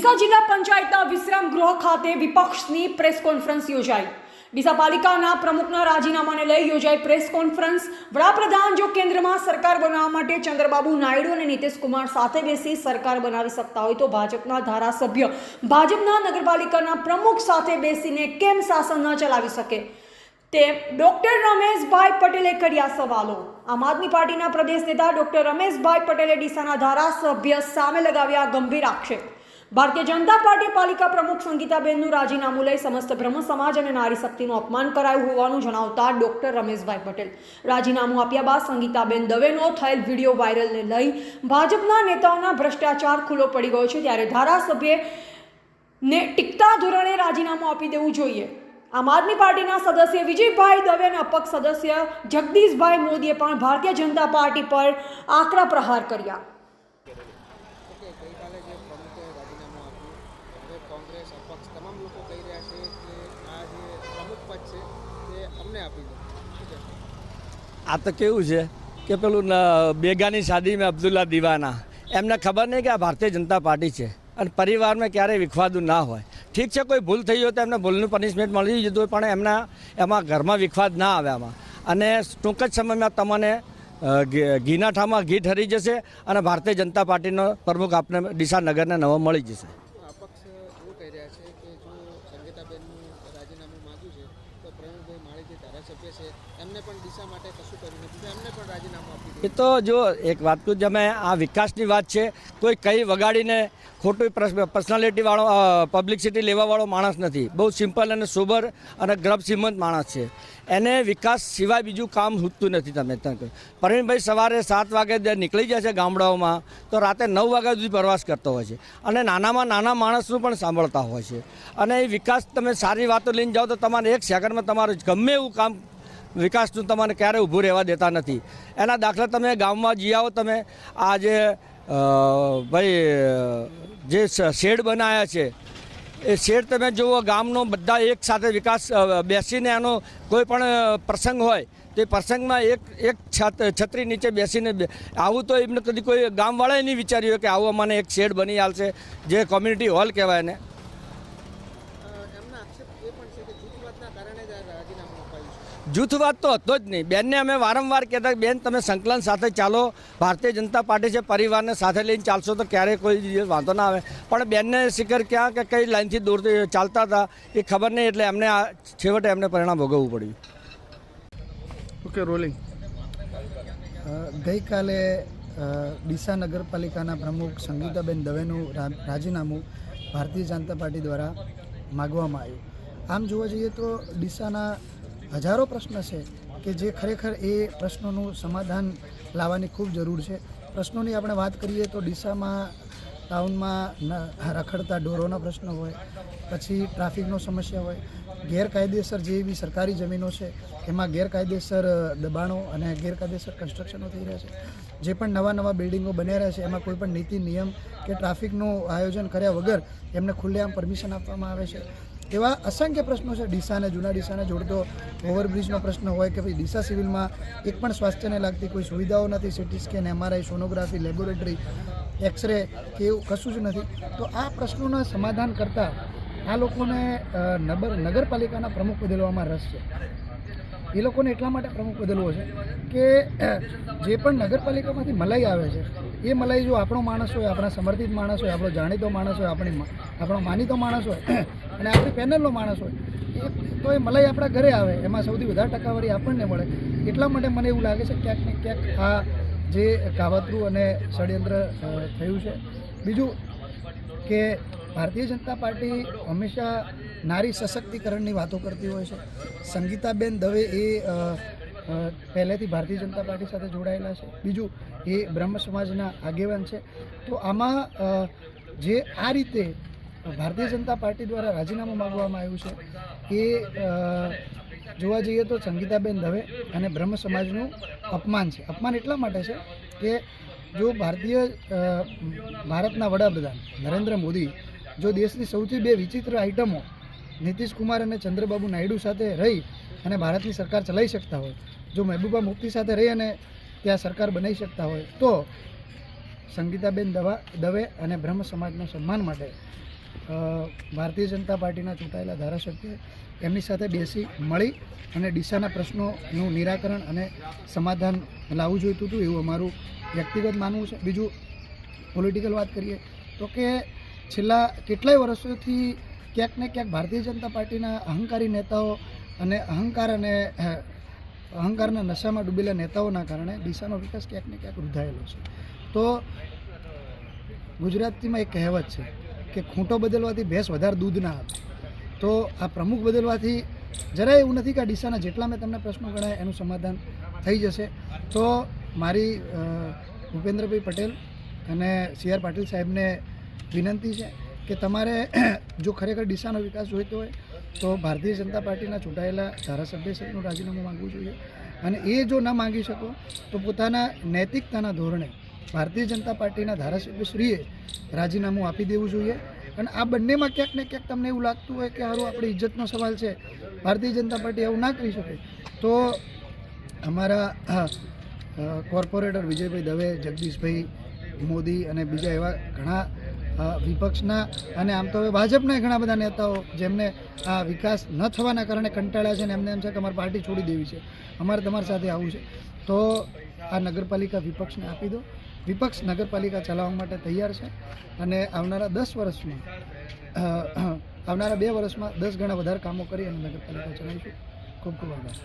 ડીસા જિલ્લા પંચાયતના વિશ્રામ ગૃહ ખાતે વિપક્ષની પ્રેસ કોન્ફરન્સ યોજાઈ। ડીસા પાલિકાના પ્રમુખના રાજીનામાને લઈ યોજાઈ પ્રેસ કોન્ફરન્સ। વડાપ્રધાન જો કેન્દ્રમાં સરકાર બનાવવા માટે ચંદ્રબાબુ નાયડુ અને નીતિશ કુમાર સાથે બેસી સરકાર બનાવી શકતા હોય તો ભાજપના ધારાસભ્ય ભાજપના નગરપાલિકાના પ્રમુખ સાથે બેસીને કેમ શાસન ન ચલાવી શકે તેમ ડોક્ટર રમેશભાઈ પટેલે કર્યા સવાલો। આમ આદમી પાર્ટીના પ્રદેશ નેતા ડોક્ટર રમેશભાઈ પટેલે ડીસાના ધારાસભ્ય સામે લગાવ્યા ગંભીર આક્ષેપ। ભારતીય જનતા પાર્ટી પાલિકા પ્રમુખ સંગીતાબેનનું રાજીનામું લઈ સમસ્ત બ્રહ્મ સમાજ અને નારી શક્તિનું અપમાન કરાયું હોવાનું જણાવતા ડોક્ટર રમેશભાઈ પટેલ રાજીનામું આપ્યા બાદ સંગીતાબેન દવેનો થયેલ વિડીયો વાયરલને લઈ ભાજપના નેતાઓના ભ્રષ્ટાચાર ખુલ્લો પડી ગયો છે, ત્યારે ધારાસભ્યને ટીકતા ધોરણે રાજીનામું આપી દેવું જોઈએ। આમ આદમી પાર્ટીના સદસ્ય વિજયભાઈ દવે અને અપક્ષ સદસ્ય જગદીશભાઈ મોદીએ પણ ભારતીય જનતા પાર્ટી પર આકરા પ્રહાર કર્યા। કોંગ્રેસ અપક્ષ તમામ લોકો કહી રહ્યા છે કે આ જે પ્રમુખ પદ છે તે અમને આપી દો। આ તો કેવું છે કે પેલું બેગાની શાદી મેં અબ્દુલ્લા દીવાના, એમને ખબર નહીં કે આ ભારતીય જનતા પાર્ટી છે અને પરિવારમાં ક્યારેય વિખવાદું ના હોય। ઠીક છે, કોઈ ભૂલ થઈ હોય તો એમને ભૂલનું પનિશમેન્ટ મળી જતું હોય, પણ એમાં ઘરમાં વિખવાદ ના આવે આમાં। અને ટૂંક જ સમયમાં તમને ઘીના ઠામાં ઘી ઠરી જશે અને ભારતીય જનતા પાર્ટીનો પ્રમુખ આપણે ડીસા નગરને નવો મળી જશે। અપક્ષ એવું કહી રહ્યા છે કે જો સંગીતાબેનનું રાજીનામું માંગ્યું છે તો પ્રવીણભાઈ માળી જે ધારાસભ્ય છે એમને પણ ડીસા માટે કશું કર્યું નથી, તો એમને પણ રાજીનામું આપી દીધું। એ તો જો એક વાત કહું, તમે આ વિકાસની વાત છે, કોઈ કઈ વગાડીને ખોટું પર્સનાલિટીવાળો પબ્લિસિટી લેવાવાળો માણસ નથી, બહુ સિમ્પલ અને સોબર અને ગ્રબ શ્રીમંત માણસ છે। એને વિકાસ સિવાય બીજું કામ હૂટતું નથી। તમે પ્રવીણભાઈ સવારે 7 વાગે નીકળી જાય છે ગામડાઓમાં, તો રાતે 9 વાગ્યા સુધી પ્રવાસ કરતો હોય છે અને નાનામાં નાના માણસનું પણ સાંભળતા હોય છે। અને એ વિકાસ તમે સારી વાતો લઈને જાઓ તો તમારે 1 સેકન્ડમાં તમારું ગમે એવું કામ વિકાસનું તમારે ક્યારેય ઊભું રહેવા દેતા નથી। એના દાખલા તમે ગામમાં જઈ આવો, તમે આ જે ભાઈ જે શેડ બનાવ્યા છે એ શેડ તમે જુઓ, ગામનો બધા એક સાથે વિકાસ બેસીને એનો કોઈ પણ પ્રસંગ હોય તો એ પ્રસંગમાં એક છત્રી નીચે બેસીને આવું તો એમને કદી કોઈ ગામવાળાએ નહીં વિચાર્યું હોય કે આવું અમને એક શેડ બની આવશે, જે કોમ્યુનિટી હોલ કહેવાય ને। એમના આક્ષેપ એ પણ છે કે જૂથવાદના કારણે જ આ રાજીનામું અપાયું છે। જૂથવાદ તો હતો જ નહીં। બેનને અમે વારંવાર કહેતા બેન તમે સંકલન સાથે ચાલો, ભારતીય જનતા પાર્ટી છે, પરિવારને સાથે લઈને ચાલશો તો ક્યારેય કોઈ વાંધો ના આવે। પણ બેનને શિખર ક્યાં કે કઈ લાઈનથી દૂર ચાલતા હતા એ ખબર નહીં, એટલે એમને આ છેવટે એમને પરિણામ ભોગવવું પડ્યું। Okay, rolling. ગઈકાલે ડીસા નગરપાલિકાના પ્રમુખ સંગીતાબેન દવેનું રાજીનામું ભારતીય જનતા પાર્ટી દ્વારા માગવામાં આવ્યું। આમ જોવા જઈએ તો ડીસાના હજારો પ્રશ્ન છે કે જે ખરેખર એ પ્રશ્નોનું સમાધાન લાવવાની ખૂબ જરૂર છે। પ્રશ્નોની આપણે વાત કરીએ તો ડીસામાં ટાઉનમાં રખડતા ઢોરોના પ્રશ્નો હોય, પછી ટ્રાફિકનો સમસ્યા હોય, ગેરકાયદેસર જે એવી સરકારી જમીનો છે એમાં ગેરકાયદેસર દબાણો અને ગેરકાયદેસર કન્સ્ટ્રક્શનો થઈ રહ્યા છે। જે પણ નવા બિલ્ડિંગો બની રહ્યા છે એમાં કોઈ પણ નીતિ નિયમ કે ટ્રાફિકનું આયોજન કર્યા વગર એમને ખુલ્લેઆમ પરમિશન આપવામાં આવે છે। એવા અસંખ્ય પ્રશ્નો છે। ડીસાને જૂના ડીસાને જોડતો ઓવરબ્રિજનો પ્રશ્ન હોય કે ભાઈ ડીસા સિવિલમાં એક પણ સ્વાસ્થ્યને લાગતી કોઈ સુવિધાઓ નથી, CT scan, MRI, sonography, laboratory, x ray કે એવું કશું જ નથી। તો આ પ્રશ્નોના સમાધાન કરતાં આ લોકોને નગરપાલિકાના પ્રમુખ બદલવામાં રસ છે। એ લોકોને એટલા માટે પ્રમુખ બદલવો છે કે જે પણ નગરપાલિકામાંથી મલાઈ આવે છે એ મલાઈ જો આપણો માણસ હોય, આપણા સમર્થિત માણસ હોય, આપણો જાણીતો માણસ હોય, આપણો માનીતો માણસ હોય અને આપણી પેનલનો માણસ હોય તો એ મલાઈ આપણા ઘરે આવે, એમાં સૌથી વધારે ટકાવારી આપણને મળે। એટલા માટે મને એવું લાગે છે ક્યાંક ને ક્યાંક આ જે કાવતરું અને ષડયંત્ર થયું છે। બીજું કે ભારતીય જનતા પાર્ટી હંમેશા નારી સશક્તિકરણની વાતો કરતી હોય છે। સંગીતાબેન દવે એ પહેલેથી ભારતીય જનતા પાર્ટી સાથે જોડાયેલા છે। બીજું એ બ્રહ્મ સમાજના આગેવાન છે। તો આમાં જે આ રીતે ભારતીય જનતા પાર્ટી દ્વારા રાજીનામું માગવામાં આવ્યું છે એ જોવા જઈએ તો સંગીતાબેન દવે અને બ્રહ્મ સમાજનું અપમાન છે। અપમાન એટલા માટે છે કે જો ભારતના વડાપ્રધાન નરેન્દ્ર મોદી જો દેશની સૌથી 2 વિચિત્ર આઇટમો નીતિશ કુમાર અને ચંદ્રબાબુ નાયડુ સાથે રહી અને ભારતની સરકાર ચલાવી શકતા હોય, જો મહેબૂબા મુફ્તી સાથે રહી અને ત્યાં સરકાર બનાવી શકતા હોય, તો સંગીતાબેન દવે અને બ્રહ્મ સમાજના સન્માન માટે ભારતીય જનતા પાર્ટીના ચૂંટાયેલા ધારાસભ્ય એમની સાથે બેસી મળી અને ડીસાના પ્રશ્નોનું નિરાકરણ અને સમાધાન લાવવું જોઈતું હતું એવું અમારું વ્યક્તિગત માનવું છે. બીજું પોલિટિકલ વાત કરીએ તો કે છેલ્લા કેટલાય વર્ષોથી ક્યાંક ને ક્યાંક ભારતીય જનતા પાર્ટીના અહંકારી નેતાઓ અને અહંકારના નશામાં ડૂબેલા નેતાઓના કારણે ડીસાનો વિકાસ ક્યાંક ને ક્યાંક રૂંધાયેલો છે. તો ગુજરાતીમાં એક કહેવત છે કે ખૂંટો બદલવાથી ભેંસ વધારે દૂધ ના આપે. તો આ પ્રમુખ બદલવાથી જરાય એવું નથી કે આ ડીસાના જેટલા મેં તમને પ્રશ્નો ગણાય એનું સમાધાન થઈ જશે. તો મારી ભૂપેન્દ્રભાઈ પટેલ અને સી.આર. પાટીલ સાહેબને વિનંતી છે કે તમારે જો ખરેખર ડીસાનો વિકાસ જોઈતો હોય તો ભારતીય જનતા પાર્ટીના ચૂંટાયેલા ધારાસભ્યશ્રીનું રાજીનામું માંગવું જોઈએ. અને એ જો ન માંગી શકો તો પોતાના નૈતિકતાના ધોરણે ભારતીય જનતા પાર્ટીના ધારાસભ્યશ્રીએ રાજીનામું આપી દેવું જોઈએ. અને આ બંનેમાં ક્યાંક ને ક્યાંક તમને એવું લાગતું હોય કે હારું આપણી ઇજ્જતનો સવાલ છે, ભારતીય જનતા પાર્ટી એવું ના કરી શકે, તો અમારા કોર્પોરેટર વિજયભાઈ દવે, જગદીશભાઈ મોદી અને બીજા એવા ઘણા વિપક્ષના અને આમ તો હવે ભાજપના ઘણા બધા નેતાઓ જેમને આ વિકાસ ન થવાના કારણે કંટાળ્યા છે અને એમને એમ છે કે અમારે પાર્ટી છોડી દેવી છે, અમારે તમારી સાથે આવવું છે, તો આ નગરપાલિકા વિપક્ષને આપી દો. વિપક્ષ નગરપાલિકા ચલાવવા માટે તૈયાર છે અને આવનારા 2 વર્ષમાં 10 ગણા વધારે કામો કરી અને નગરપાલિકા ચલાવીશું. ખૂબ ખૂબ આભાર.